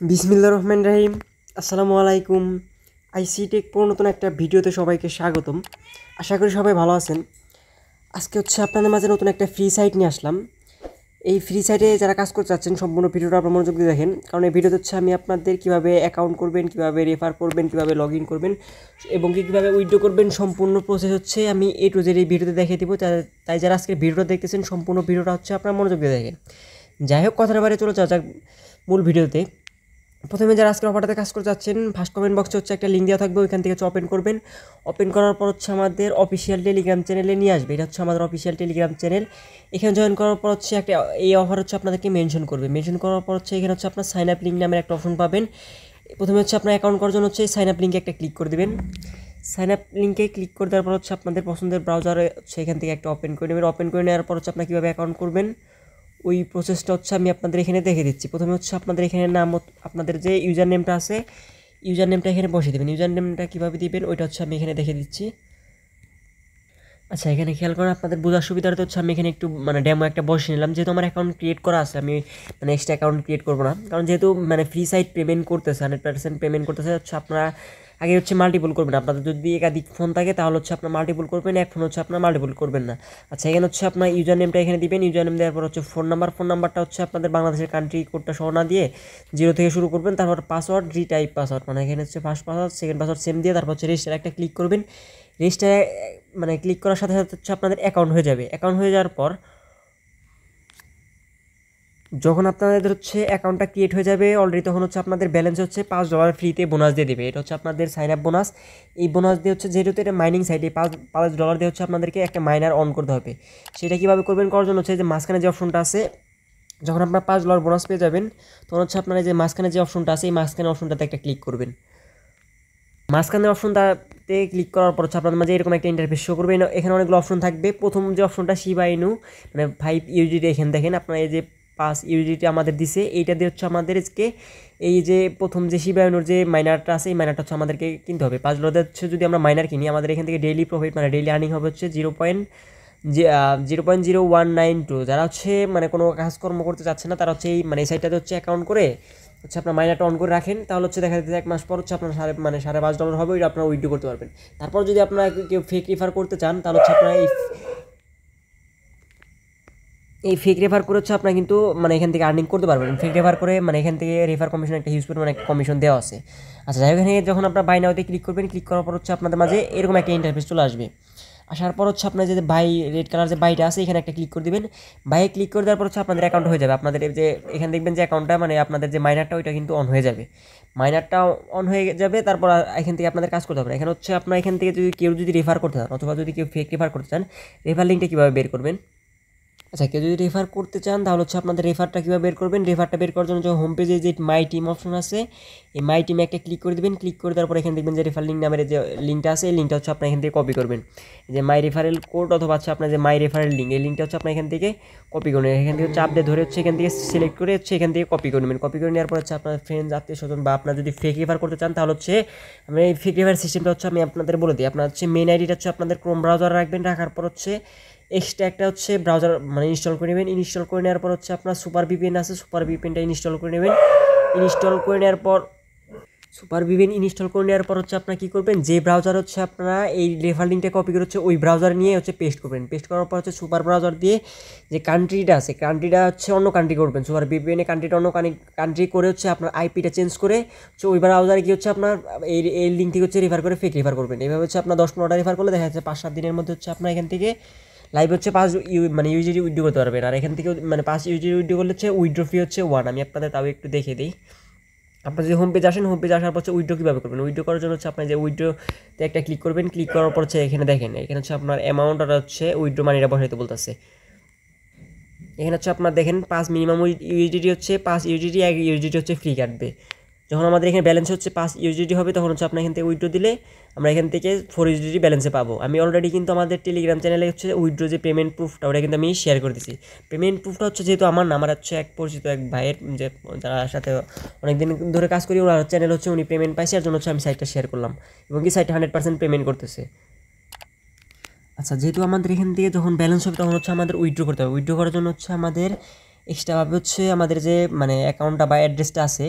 বিসমিল্লাহির রহমানির রহিম। আসসালামু আলাইকুম। আইসি টেক প্রো নতুন একটা ভিডিওতে সবাইকে স্বাগতম। আশা করি সবাই ভালো আছেন। আজকে আপনাদের মাঝে নতুন একটা ফ্রি সাইট নিয়ে আসলাম। এই ফ্রি সাইটে যারা কাজ করতে চাচ্ছেন সম্পূর্ণ ভিডিওটা আপনারা মনোযোগ দিয়ে দেখেন, কারণ এই ভিডিওতে আমি আপনাদের কীভাবে অ্যাকাউন্ট করবেন, কীভাবে রেফার করবেন, কীভাবে লগ ইন করবেন এবং কীভাবে উইথড্র করবেন সম্পূর্ণ প্রসেস আমি এ টু জেড এই ভিডিওতে দেখিয়ে দেবো। তাই যারা আজকে ভিডিওটা দেখতেছেন সম্পূর্ণ ভিডিওটা আপনারা মনোযোগ দিয়ে দেখেন। যাই হোক, কথার বাইরে চলে যাওয়া যাক মূল ভিডিওতে। প্রথমে যারা আজকের অফারটাতে কাজ করতে যাচ্ছেন, ফার্স্ট কমেন্ট বক্সে একটা লিঙ্ক দেওয়া থাকবে, ওইখান থেকে ওপেন করবেন। ওপেন করার পর আমাদের অফিসিয়াল টেলিগ্রাম চ্যানেলে নিয়ে আসবে। এটা আমাদের অফিসিয়াল টেলিগ্রাম চ্যানেল। এখানে জয়েন করার পর একটা এই অফার আপনাদেরকে মেনশন করবে। মেনশন করার পর এখানে আপনার সাইন আপ লিঙ্ক নামের একটা অপশন পাবেন। প্রথমে আপনার অ্যাকাউন্ট করার জন্য সাইন আপ লিঙ্কে একটা ক্লিক করে দেবেন। সাইন আপ লিঙ্কে ক্লিক করে দেওয়ার পর আপনাদের পছন্দের ব্রাউজারে এখান থেকে একটা ওপেন করে নেবেন। ওপেন করে নেওয়ার পর আপনার কীভাবে অ্যাকাউন্ট করবেন ওই প্রসেসটা আমি আপনাদের এখানে দেখে দিচ্ছি। প্রথমে আপনাদের এখানে নাম, আপনাদের যে ইউজার নেমটা আছে ইউজার নেমটা এখানে বসিয়ে দেবেন। ইউজার নেমটা কীভাবে দিবেন ওইটা আমি এখানে দেখে দিচ্ছি। আচ্ছা, এখানে খেয়াল করেন, আপনাদের বোঝার সুবিধার্থে আমি এখানে একটু ডেমো একটা বসিয়ে নিলাম। যেহেতু আমার অ্যাকাউন্ট ক্রিয়েট করা আছে, আমি এক্সট্রা অ্যাকাউন্ট ক্রিয়েট করবো না, কারণ যেহেতু ফ্রি সাইট পেমেন্ট করতেছে, 100% পেমেন্ট করতেছে। আপনারা আগে মাল্টিপল করবেন। আপনাদের যদি একাধিক ফোন থাকে তাহলে আপনার মাল্টিপল করবেন, এক ফোন আপনার মাল্টিপল করবেন না। আচ্ছা, এখানে আপনার ইউজার নেমটা এখানে দিবেন। ইউজার নেম দেওয়ার পর ফোন নাম্বারটা আপনাদের বাংলাদেশের কান্ট্রি কোডটা সহ না দিয়ে 0 থেকে শুরু করবেন। তারপর পাসওয়ার্ড রিটাইপ পাসওয়ার্ড, এখানে first password second password same দিয়ে তারপর রেজিস্টার একটা ক্লিক করবেন। রেজিস্টারে ক্লিক করার সাথে সাথে আপনাদের অ্যাকাউন্ট হয়ে যাবে। অ্যাকাউন্ট হয়ে যাওয়ার পর যখন আপনাদের অ্যাকাউন্টটা ক্রিয়েট হয়ে যাবে অলরেডি, তখন আপনাদের ব্যালেন্স $5 ফ্রিতে বোনাস দিয়ে দেবে। এটা আপনাদের সাইন আপ বোনাস। এই বোনাস দিয়ে যেহেতু এটা মাইনিং সাইটে $5 দিয়ে আপনাদেরকে একটা মাইনার অন করতে হবে। সেটা কীভাবে করবেন, করার জন্য যে মাঝখানে যে অপশনটা আছে, যখন আপনার $5 বোনাস পেয়ে যাবেন তখন আপনারা যে মাঝখানে যে অপশনটা আছে এই মাঝখানে অপশনটাতে একটা ক্লিক করবেন। মাঝখানের অপশনটাতে ক্লিক করার পর আপনাদের মাঝে এরকম একটা ইন্টারফেস শো করবে। এখানে অনেকগুলো অপশন থাকবে। প্রথম যে অপশনটা শিবা ইনু 5 ইউজিটি, এখানে দেখেন আপনারা এই যে 5 ইউজিটি আমাদের দিছে। এইটা দিয়ে আমাদেরকে এই যে প্রথম যে শিবা ইনুর যে মাইনারটা আছে এই মাইনারটা আমাদেরকে কিনতে হবে। $5 যদি আমরা মাইনার কিনি, আমাদের এখান থেকে ডেইলি প্রফিট ডেইলি আর্নিং হবে 0.0192। যারা কোনো কাজকর্ম করতে চাচ্ছে না তারা এই এই সাইটটাতে অ্যাকাউন্ট করে আপনার মাইনারটা অন করে রাখেন, তাহলে দেখা যাচ্ছে 1 মাস পর আপনার $5.5 হবে, ওইটা আপনারা উইথড্র করতে পারবেন। তারপর যদি আপনারা কেউ ফেক রেফার করতে চান তাহলে আপনারা এই ফেক রেফার করে আপনারা কিন্তু এখান থেকে আর্নিং করতে পারবেন। ফেক রেফার করে এখান থেকে রেফার কমিশন একটা হিউজ পরিমাণে একটা কমিশন দেওয়া আছে। আচ্ছা, যাই হোক, এখানে যখন আপনারা বাই নাওতে ক্লিক করবেন, ক্লিক করার পর আপনাদের মাঝে এরকম একটা ইন্টারফেস চলে আসবে। আসার পর আপনার যে বাই রেড কালার যে বাইটা আছে এখানে একটা ক্লিক করে দেবেন। বাইয়ে ক্লিক করে দেওয়ার পর আপনাদের অ্যাকাউন্ট হয়ে যাবে। আপনাদের যে এখানে দেখবেন যে অ্যাকাউন্টটা আপনাদের যে মাইনারটা ওইটা কিন্তু অন হয়ে যাবে। মাইনারটা অন হয়ে যাবে। তারপর এখান থেকে আপনাদের কাজ করতে হবে। এখানে আপনার এখান থেকে কেউ যদি রেফার করতে চান অথবা যদি কেউ ফেক রেফার করতে চান, রেফার লিঙ্কটা কীভাবে বের করবেন। আচ্ছা, কেউ যদি রেফার করতে চান তাহলে আপনাদের রেফারটা কীভাবে বের করবেন। রেফারটা বের করার জন্য যে হোম পেজে যে মাই টিম অপশন আছে এই মাই টিমে একটা ক্লিক করে দেবেন। ক্লিক করে দেওয়ার পর এখানে দেখবেন যে রেফার লিঙ্ক নামের যে লিঙ্কটা আছে এই লিঙ্কটা আপনার এখান থেকে কপি করবেন। যে মাই রেফারেল কোড অথবা আপনার যে মাই রেফারেল লিঙ্ক এই লিঙ্কটা আপনার এখান থেকে কপি করে নেবেন। এখান থেকে চাপ দিয়ে ধরে এখান থেকে সিলেক্ট করে এখান থেকে কপি করে নেবেন। কপি করে নেওয়ার পর আপনার ফ্রেন্ডস আত্মীয় স্বজন বা আপনার যদি ফেক রেফার করতে চান তাহলে আমি এই ফেক রেফার সিস্টেমটা আমি আপনাদের বলে দিই। আপনার মেইন আইডিটা আপনাদের ক্রোম ব্রাউজার রাখবেন। রাখার পর এক্সট্রা একটা ব্রাউজার ইনস্টল করে নেবেন। ইনস্টল করে নেওয়ার পর আপনার সুপার ভিপিএন আছে, সুপার ভিপিএনটা ইনস্টল করে নেবেন। ইনস্টল করে নেওয়ার পর আপনারা কী করবেন, যে ব্রাউজার আপনারা এই রেফার লিঙ্কটা কপি করে ওই ব্রাউজার নিয়ে পেস্ট করবেন। পেস্ট করার পর সুপার ব্রাউজার দিয়ে যে কান্ট্রিটা আছে কান্ট্রিটা অন্য কান্ট্রি করবেন। সুপার ভিপিএনে কান্ট্রিটা অন্য কান্ট্রি করে আপনার আইপিটা চেঞ্জ করে ওই ব্রাউজারে কি আপনার এই লিঙ্ক থেকে রেফার করে ফেক রেফার করবেন। এইভাবে আপনার 10-15টা রেফার করলে দেখা যাচ্ছে 5-7 দিনের মধ্যে আপনার এখান থেকে লাইভ 5 ইউজিডি উইথড্র করতে পারবেন। আর এখান থেকে 5 ইউজিডি উইথড্র করলে উইথড্র ফি 1। আমি আপনাদের তাও একটু দেখে দিই। আপনার যদি হোম পেজ আসেন, হোম পেজ আসার পর উইথড্র কীভাবে করবেন। উইথড্র করার জন্য আপনার যে উইথড্রতে একটা ক্লিক করবেন। ক্লিক করার পর এখানে দেখেন, এখানে আপনার অ্যামাউন্ট আর উইথড্র মানিটা বসাইতে বলতেছে। এখানে আপনার দেখেন 5 minimum UGD 5 UGD, 1 UGD free কাটবে। যখন আমাদের এখানে ব্যালেন্স 5 ইউজিডি হবে তখন আপনার এখান থেকে উইথড্র দিলে আমরা এখান থেকে 4 ইউজিডি ব্যালেন্সে পাবো। আমি অলরেডি কিন্তু আমাদের টেলিগ্রাম চ্যানেলে উইথড্র যে পেমেন্ট প্রুফটা ওটা কিন্তু আমি শেয়ার করে দিচ্ছি। পেমেন্ট প্রুফটা যেহেতু আমার না, আমার এক পরিচিত এক ভাইয়ের যে যার সাথে অনেকদিন ধরে কাজ করি, ওনার চ্যানেল উনি পেমেন্ট পাইছে, এর জন্য আমি সাইটটা শেয়ার করলাম এবং কি সাইটটা 100% পেমেন্ট করতেছে। আচ্ছা, যেহেতু আমাদের এখান থেকে যখন ব্যালেন্স হবে তখন আমাদের উইথড্র করতে হবে। উইথড্র করার জন্য আমাদের এক্সট্রাভাবে আমাদের যে অ্যাকাউন্টটা বা অ্যাড্রেসটা আছে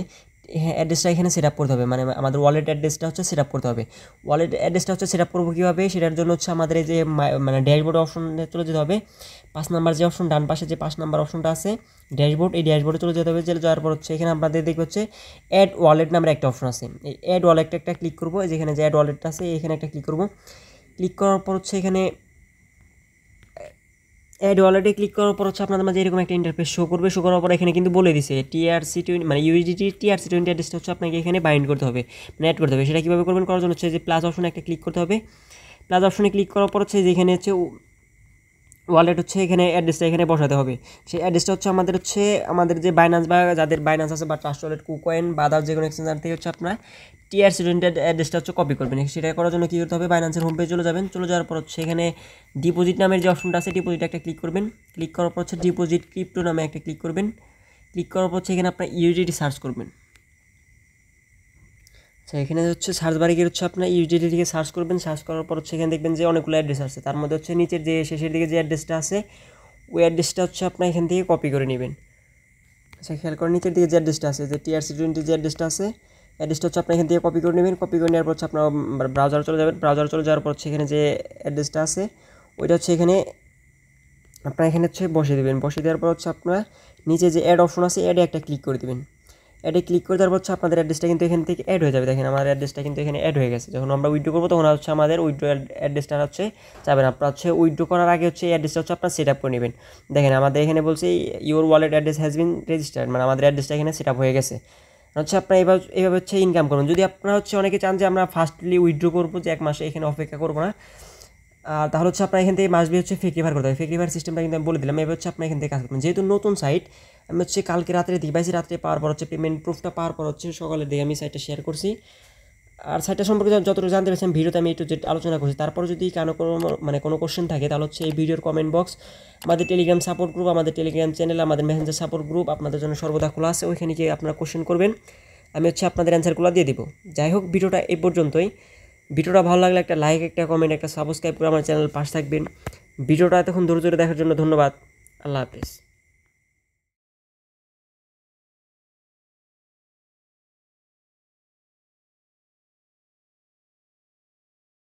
অ্যাড্রেসটা এখানে সেট আপ করতে হবে, মানে আমাদের ওয়ালেট অ্যাড্রেসটা হচ্ছে সেট আপ করতে হবে। ওয়ালেট অ্যাড্রেসটা হচ্ছে সেট আপ করবো কীভাবে, সেটার জন্য হচ্ছে আমাদের এই যে মানে ড্যাশবোর্ড অপশনে চলে যেতে হবে। 5 নাম্বার যে অপশন, ডান পাশে যে 5 নাম্বার অপশনটা আছে ড্যাশবোর্ড, এই ড্যাশবোর্ডে চলে যেতে হবে। যাওয়ার পর হচ্ছে এখানে আপনাদের দেখবে হচ্ছে অ্যাড ওয়ালেট নামের একটা অপশন আছে। এই অ্যাড ওয়ালেটটা একটা ক্লিক করবো, যেখানে যে অ্যাড ওয়ালেটটা আছে এখানে একটা ক্লিক করবো। ক্লিক করার পর হচ্ছে এখানে অ্যাড ওয়ালেটে ক্লিক করার পর হচ্ছে আপনাদের মাঝে এরকম একটা ইন্টারফেস শো করবে। শো করার পর এখানে কিন্তু বলে দিছে TRC20 মানে USDT TRC20 অ্যাড্রেসটা হচ্ছে আপনাকে এখানে বাইন্ড করতে হবে, মানে অ্যাড করতে হবে। সেটা কীভাবে করবেন, করার জন্য হচ্ছে যে প্লাস অপশনে একটা ক্লিক করতে হবে। প্লাস অপশনে ক্লিক করার পর হচ্ছে যেখানে হচ্ছে ওয়ালেট হচ্ছে এখানে অ্যাড্রেসটা এখানে বসাতে হবে। সেই অ্যাড্রেসটা হচ্ছে আমাদের যে বাইন্যান্স বা যাদের বাইন্যান্স আছে বা ট্রাস্ট ওয়ালেট, কুকয়েন বা আদার যে কোনো এক্সচেঞ্জার থেকে হচ্ছে আপনার TRC20 অ্যাড্রেসটা হচ্ছে কপি করবেন। সেটা করার জন্য কী করতে হবে, বাইন্যান্সের হোম পেজে চলে যাবেন। চলে যাওয়ার পর হচ্ছে এখানে ডিপোজিট নামের যে অপশনটা আছে ডিপোজিট একটা ক্লিক করবেন। ক্লিক করার পর হচ্ছে ডিপোজিট ক্রিপ্টো নামে একটা ক্লিক করবেন। ক্লিক করার পর হচ্ছে এখানে আপনার USDT সার্চ করবেন। আচ্ছা, এখানে হচ্ছে সার্চ বারে গিয়ে হচ্ছে আপনার USDT থেকে সার্চ করবেন। সার্চ করার পর হচ্ছে এখানে দেখবেন যে অনেকগুলো অ্যাড্রেস আছে, তার মধ্যে হচ্ছে নিচের যে শেষের দিকে যে অ্যাড্রেসটা আছে ওই অ্যাড্রেসটা হচ্ছে আপনার এখান থেকে কপি করে নেবেন। আচ্ছা, খেয়াল করেন নিচের দিকে যে অ্যাড্রেসটা আছে, যে TRC20 যে অ্যাড্রেসটা আছে অ্যাড্রেসটা হচ্ছে আপনি এখান থেকে কপি করে নেবেন। কপি করে নেওয়ার পর হচ্ছে আপনার ব্রাউজার চলে যাবেন। ব্রাউজার চলে যাওয়ার পর হচ্ছে এখানে যে অ্যাড্রেসটা আছে ওইটা হচ্ছে এখানে আপনার এখানে হচ্ছে বসিয়ে দেবেন। বসিয়ে দেওয়ার পর হচ্ছে আপনার নিচে যে অ্যাড অপশন আছে অ্যাডে একটা ক্লিক করে দেবেন। অ্যাডে ক্লিক করে দেওয়ার পর হচ্ছে আপনাদের অ্যাড্রেসটা কিন্তু এখান থেকে অ্যাড হয়ে যাবে। দেখেন আমার অ্যাড্রেসটা কিন্তু এখানে অ্যাড হয়ে গেছে। যখন আমরা উইথড্র করবো তখন হচ্ছে আমাদের উইথড্র অ্যাড্রেসটা হচ্ছে যাবেন। আপনার হচ্ছে উইথড্র করার আগে হচ্ছে এই অ্যাড্রেসটা হচ্ছে আপনার সেট আপ করে নেবেন। দেখেন আমাদের এখানে বলছে your wallet address has been registered, মানে আমাদের অ্যাড্রেসটা এখানে সেট আপ হয়ে গেছে। হচ্ছে আপনার এইভাবে হচ্ছে ইনকাম করবেন। যদি আপনারা হচ্ছে অনেকে চান যে আমরা ফার্স্টলি উইথড্র করবো, যে 1 মাসে এখানে অপেক্ষা করবো না, তাহলে হচ্ছে আপনার এখান থেকে মাসবি হচ্ছে ফেক রিভার করতে হবে। ফেক রিভার সিস্টেমটা কিন্তু আমি বলে দিলাম। এবার হচ্ছে আপনার এখান থেকে কাজ করবেন। যেহেতু নতুন সাইট, আমি হচ্ছে কালকে রাত্রে দিবাইছি, রাত্রে পাওয়ার পর হচ্ছে পেমেন্ট প্রুফটা পাওয়ার পর হচ্ছে সকালের দিকে আমি সাইটটা শেয়ার করছি। আর সাইটটা সম্পর্কে যতটুকু জানতে পেরেছি ভিডিওতে আমি একটু আলোচনা করছি। তারপর যদি কোনো কোশ্চেন থাকে তাহলে হচ্ছে এই ভিডিওর কমেন্ট বক্স, আমাদের টেলিগ্রাম সাপোর্ট গ্রুপ, আমাদের টেলিগ্রাম চ্যানেল, আমাদের মেসেঞ্জার সাপোর্ট গ্রুপ আপনাদের জন্য সর্বদা খোলা আছে। ওইখানে গিয়ে আপনারা কোশ্চেন করবেন, আমি হচ্ছে আপনাদের অ্যান্সারগুলো দিয়ে দিব। যাই হোক, ভিডিওটা এই পর্যন্তই। ভিডিওটা ভালো লাগলে একটা লাইক, একটা কমেন্ট, একটা সাবস্ক্রাইব করে আমার চ্যানেল পাশে থাকবেন। ভিডিওটা এতক্ষণ ধৈর্য ধরে দেখার জন্য ধন্যবাদ। আল্লাহ হাফেজ।